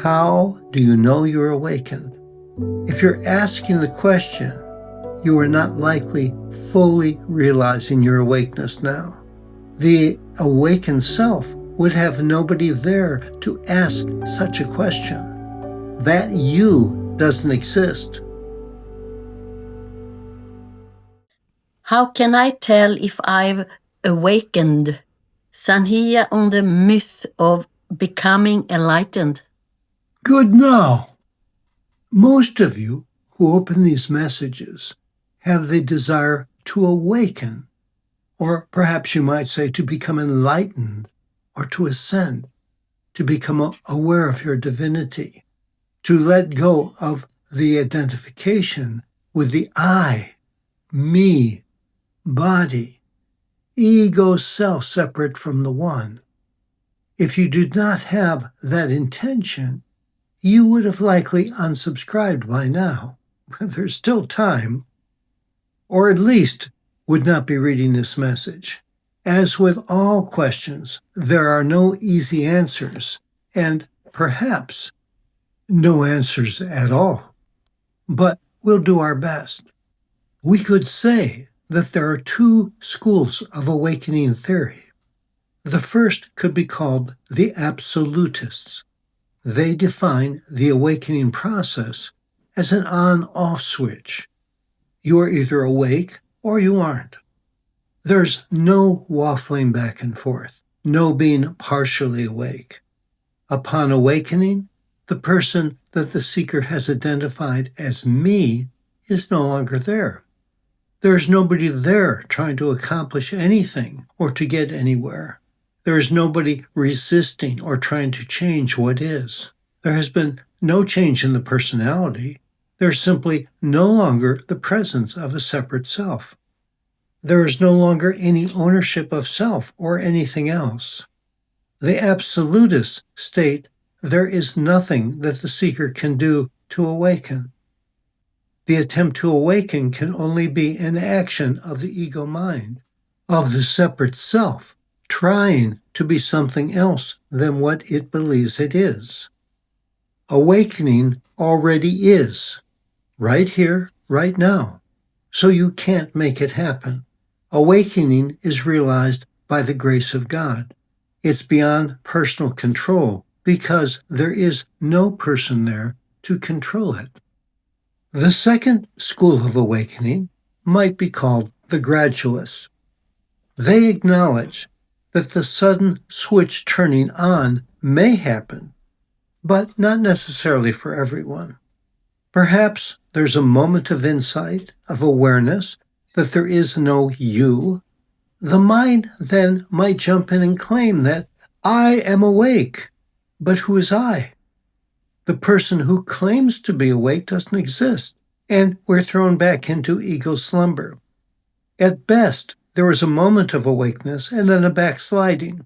How do you know you're awakened? If you're asking the question, you are not likely fully realizing your awakeness now. The awakened self would have nobody there to ask such a question. That you doesn't exist. How can I tell if I've awakened? Sanhia on the myth of becoming enlightened. Good now. Most of you who open these messages have the desire to awaken, or perhaps you might say to become enlightened, or to ascend, to become aware of your divinity, to let go of the identification with the I, me, body, ego self separate from the one. If you did not have that intention, you would have likely unsubscribed by now. There's still time, or at least would not be reading this message. As with all questions, there are no easy answers, and perhaps no answers at all. But we'll do our best. We could say that there are two schools of awakening theory. The first could be called the absolutists. They define the awakening process as an on-off switch. You are either awake or you aren't. There's no waffling back and forth, no being partially awake. Upon awakening, the person that the seeker has identified as me is no longer there. There's nobody there trying to accomplish anything or to get anywhere. There is nobody resisting or trying to change what is. There has been no change in the personality. There's simply no longer the presence of a separate self. There is no longer any ownership of self or anything else. The absolutists state there is nothing that the seeker can do to awaken. The attempt to awaken can only be an action of the ego mind, of the separate self, trying to be something else than what it believes it is. Awakening already is, right here, right now, so you can't make it happen. Awakening is realized by the grace of God. It's beyond personal control because there is no person there to control it. The second school of awakening might be called the gradualists. They acknowledge that the sudden switch turning on may happen, but not necessarily for everyone. Perhaps there's a moment of insight, of awareness, that there is no you. The mind then might jump in and claim that I am awake, but who is I? The person who claims to be awake doesn't exist, and we're thrown back into ego slumber. At best, there is a moment of awakeness and then a backsliding.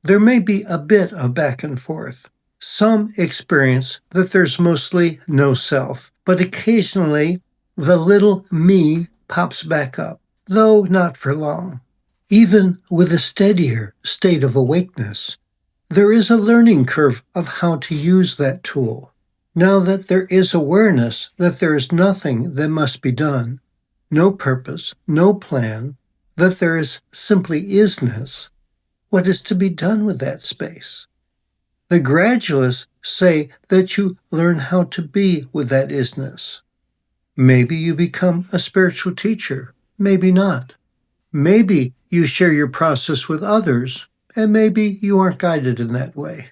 There may be a bit of back and forth. Some experience that there's mostly no self, but occasionally the little me pops back up, though not for long. Even with a steadier state of awakeness, there is a learning curve of how to use that tool. Now that there is awareness that there is nothing that must be done, no purpose, no plan, that there is simply isness, what is to be done with that space? The gradualists say that you learn how to be with that isness. Maybe you become a spiritual teacher, maybe not. Maybe you share your process with others, and maybe you aren't guided in that way.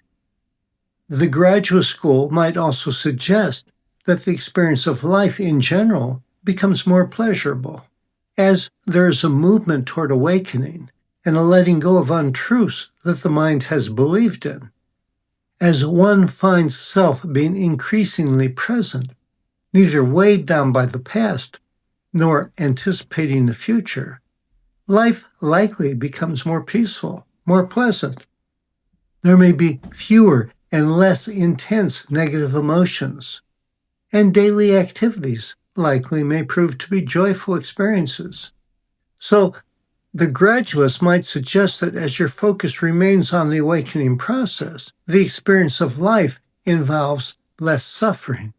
The graduate school might also suggest that the experience of life in general becomes more pleasurable, as there is a movement toward awakening and a letting go of untruths that the mind has believed in. As one finds self being increasingly present, neither weighed down by the past nor anticipating the future, life likely becomes more peaceful, more pleasant. There may be fewer and less intense negative emotions, and daily activities likely may prove to be joyful experiences. So, the gradualists might suggest that as your focus remains on the awakening process, the experience of life involves less suffering.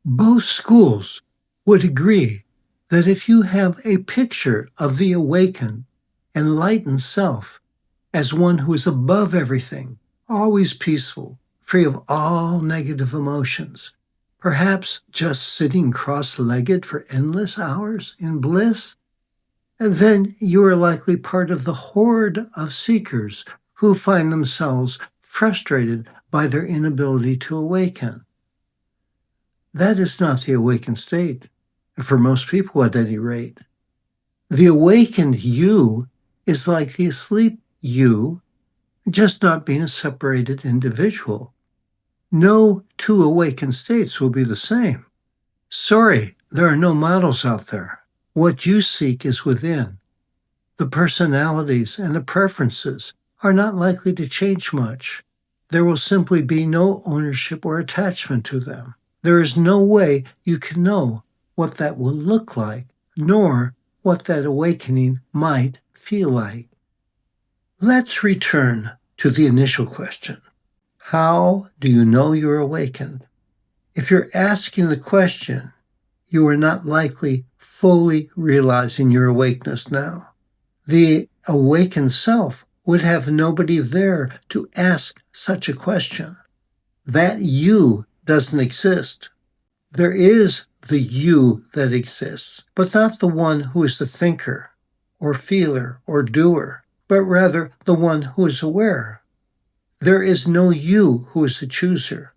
Both schools would agree that if you have a picture of the awakened, enlightened self as one who is above everything, always peaceful, free of all negative emotions, perhaps just sitting cross-legged for endless hours in bliss, and then you are likely part of the horde of seekers who find themselves frustrated by their inability to awaken. That is not the awakened state, for most people at any rate. The awakened you is like the asleep you, just not being a separated individual. No two awakened states will be the same. Sorry, there are no models out there. What you seek is within. The personalities and the preferences are not likely to change much. There will simply be no ownership or attachment to them. There is no way you can know what that will look like, nor what that awakening might feel like. Let's return to the initial question. How do you know you're awakened? If you're asking the question, you are not likely fully realizing your awakeness now. The awakened self would have nobody there to ask such a question. That you doesn't exist. There is the you that exists, but not the one who is the thinker or feeler or doer, but rather the one who is aware. There is no you who is the chooser.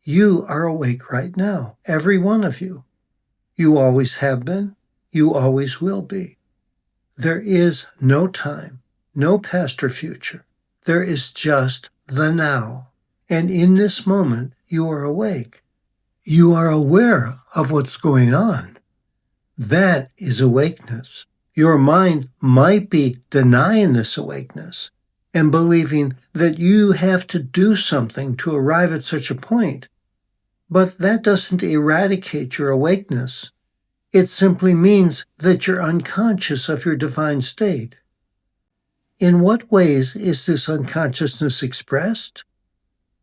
You are awake right now, every one of you. You always have been, you always will be. There is no time, no past or future. There is just the now. And in this moment, you are awake. You are aware of what's going on. That is awakeness. Your mind might be denying this awakeness and believing that you have to do something to arrive at such a point. But that doesn't eradicate your awakeness. It simply means that you're unconscious of your divine state. In what ways is this unconsciousness expressed?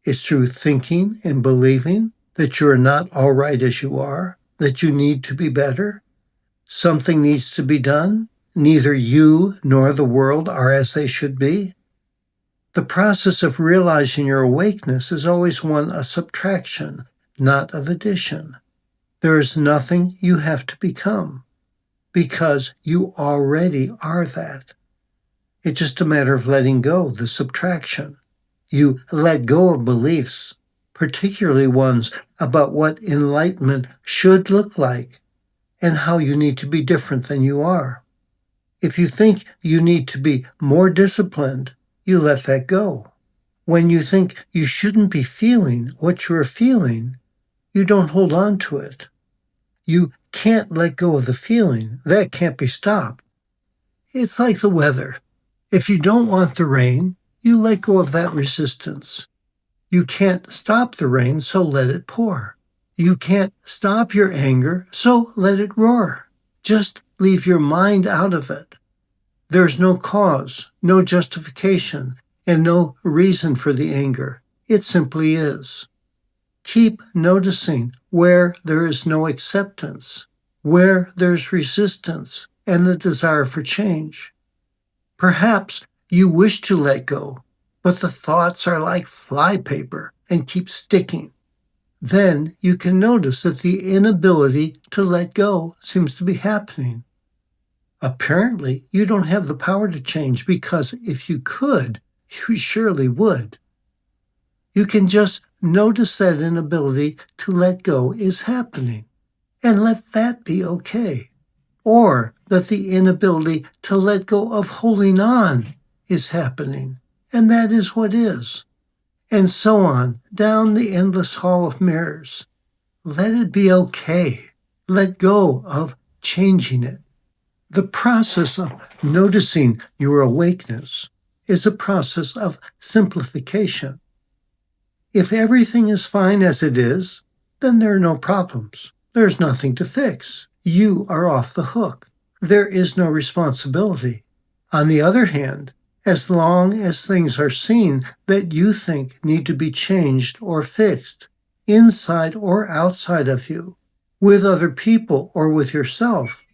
It's through thinking and believing that you are not all right as you are, that you need to be better. Something needs to be done. Neither you nor the world are as they should be. The process of realizing your awakeness is always one of subtraction, not of addition. There is nothing you have to become, because you already are that. It's just a matter of letting go, the subtraction. You let go of beliefs, particularly ones about what enlightenment should look like and how you need to be different than you are. If you think you need to be more disciplined, you let that go. When you think you shouldn't be feeling what you're feeling, you don't hold on to it. You can't let go of the feeling. That can't be stopped. It's like the weather. If you don't want the rain, you let go of that resistance. You can't stop the rain, so let it pour. You can't stop your anger, so let it roar. Just leave your mind out of it. There's no cause, no justification, and no reason for the anger. It simply is. Keep noticing where there is no acceptance, where there's resistance and the desire for change. Perhaps you wish to let go, but the thoughts are like flypaper and keep sticking. Then you can notice that the inability to let go seems to be happening. Apparently, you don't have the power to change because if you could, you surely would. You can just notice that inability to let go is happening and let that be okay. Or that the inability to let go of holding on is happening, and that is what is. And so on, down the endless hall of mirrors. Let it be okay. Let go of changing it. The process of noticing your awakeness is a process of simplification. If everything is fine as it is, then there are no problems. There's nothing to fix. You are off the hook. There is no responsibility. On the other hand, as long as things are seen that you think need to be changed or fixed, inside or outside of you, with other people or with yourself.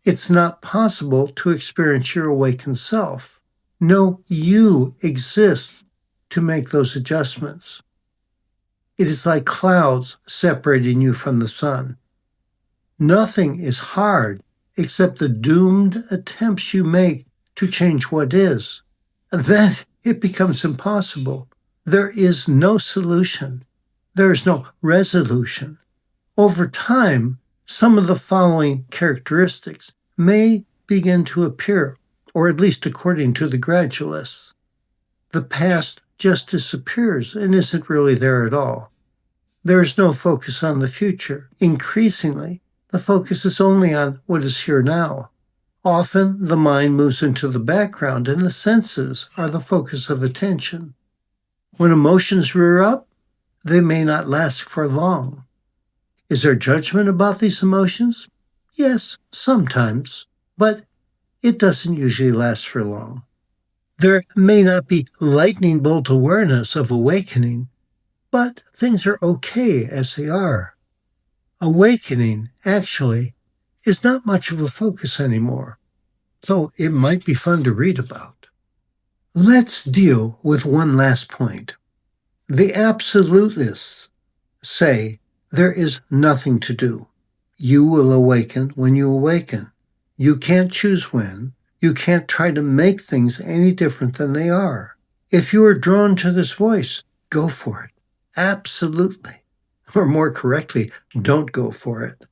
It's not possible to experience your awakened self. No you exists to make those adjustments. It is like clouds separating you from the sun. Nothing is hard except the doomed attempts you make to change what is. Then it becomes impossible. There is no solution. There is no resolution. Over time, some of the following characteristics may begin to appear, or at least according to the gradualists. The past just disappears and isn't really there at all. There is no focus on the future. Increasingly, the focus is only on what is here now. Often, the mind moves into the background and the senses are the focus of attention. When emotions rear up, they may not last for long. Is there judgment about these emotions? Yes, sometimes, but it doesn't usually last for long. There may not be lightning bolt awareness of awakening, but things are okay as they are. Awakening, actually, is not much of a focus anymore, so it might be fun to read about. Let's deal with one last point. The absolutists say there is nothing to do. You will awaken when you awaken. You can't choose when. You can't try to make things any different than they are. If you are drawn to this voice, go for it. Absolutely. Or more correctly, don't go for it.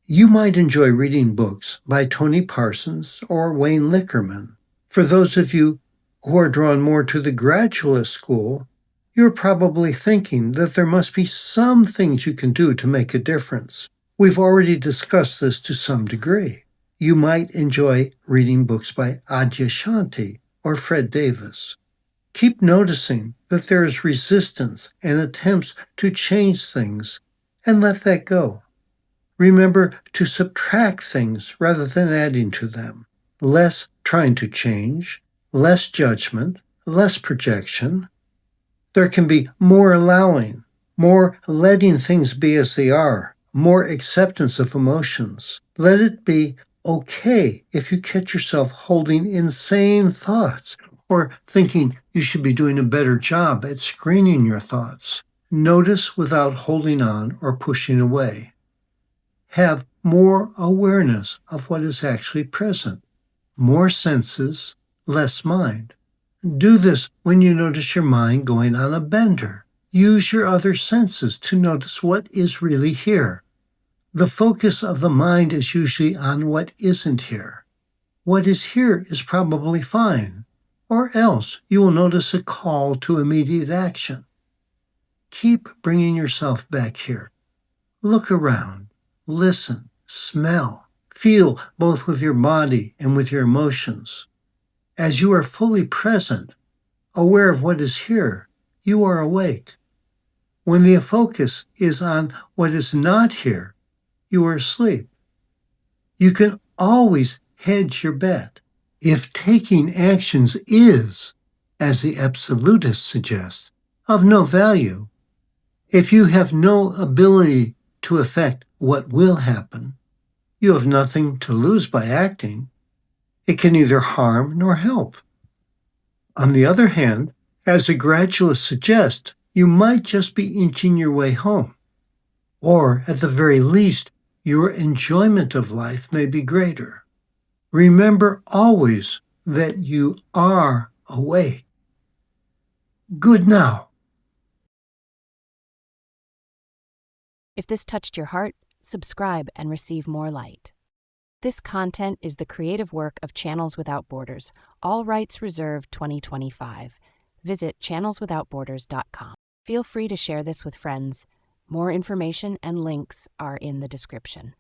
You might enjoy reading books by Tony Parsons or Wayne Lickerman. For those of you who are drawn more to the gradualist school, you're probably thinking that there must be some things you can do to make a difference. We've already discussed this to some degree. You might enjoy reading books by Adyashanti or Fred Davis. Keep noticing that there is resistance and attempts to change things, and let that go. Remember to subtract things rather than adding to them. Less trying to change, less judgment, less projection. There can be more allowing, more letting things be as they are, more acceptance of emotions. Let it be okay if you catch yourself holding insane thoughts or thinking you should be doing a better job at screening your thoughts. Notice without holding on or pushing away. Have more awareness of what is actually present. More senses, less mind. Do this when you notice your mind going on a bender. Use your other senses to notice what is really here. The focus of the mind is usually on what isn't here. What is here is probably fine, or else you will notice a call to immediate action. Keep bringing yourself back here. Look around, listen, smell, feel both with your body and with your emotions. As you are fully present, aware of what is here, you are awake. When the focus is on what is not here, you are asleep. You can always hedge your bet. If taking actions is, as the absolutists suggest, of no value, if you have no ability to affect what will happen, you have nothing to lose by acting. It can neither harm nor help. On the other hand, as the gradualists suggest, you might just be inching your way home. Or, at the very least, your enjoyment of life may be greater. Remember always that you are awake. Good now. If this touched your heart, subscribe and receive more light. This content is the creative work of Channels Without Borders. All rights reserved 2025. Visit channelswithoutborders.com. Feel free to share this with friends. More information and links are in the description.